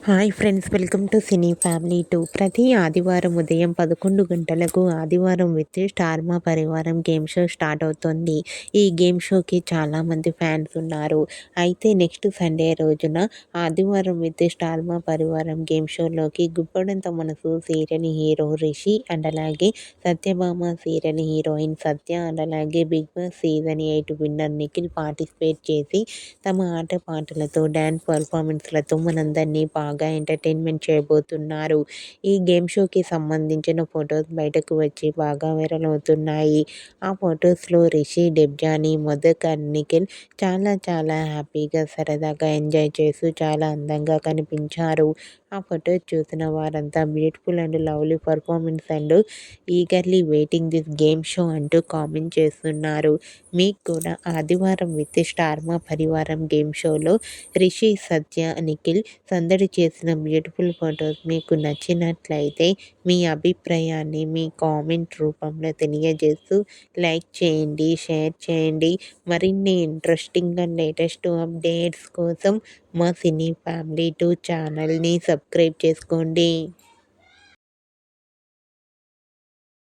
Hi friends, welcome to cine family 2. ప్రతి ఆదివారం ఉదయం 11 గంటలకు ఆదివారం విత్ స్టార్ మా పరివారం గేమ్ షో స్టార్ట్ అవుతుంది. ఈ గేమ్ షోకి చాలామంది ఫ్యాన్స్ ఉన్నారు. అయితే నెక్స్ట్ సండే రోజున ఆదివారం విత్ స్టార్ మా పరివారం గేమ్ షోలోకి గుప్పడంత మనసు సీరియల్ హీరో రిషి అండ్ అలాగే Satyabhama serial heroine Satya and అలాగే Bigg Boss season 8 winner Nikhil participate చేసి తమ ఆట పాటలతో డ్యాన్స్ పర్ఫార్మెన్స్లతో మనందరినీ బాగా ఎంటర్టైన్మెంట్ చేయబోతున్నారు. ఈ గేమ్ షోకి సంబంధించిన ఫొటోస్ బయటకు వచ్చి బాగా వైరల్ అవుతున్నాయి. ఆ ఫొటోస్లో రిషి, డెబ్జానీ, మధుక్ అండ్ నిఖిల్ చాలా చాలా హ్యాపీగా సరదాగా ఎంజాయ్ చేస్తూ చాలా అందంగా కనిపించారు. ఆ ఫొటోస్ చూసిన వారంతా beautiful and lovely performance and eagerly waiting this game show అంటూ కామెంట్ చేస్తున్నారు. మీకు కూడా ఆదివారం విత్ స్టార్ మా పరివారం గేమ్ షోలో రిషి, సత్య, నిఖిల్ సందడి చేసిన బ్యూటిఫుల్ ఫొటోస్ మీకు నచ్చినట్లయితే మీ అభిప్రాయాన్ని మీ కామెంట్ రూపంలో తెలియజేస్తూ లైక్ చేయండి, షేర్ చేయండి. మరిన్ని ఇంట్రెస్టింగ్ అండ్ లేటెస్ట్ అప్డేట్స్ కోసం మా సినీ ఫ్యామిలీ 2 ఛానల్ని సబ్స్క్రైబ్ చేసుకోండి.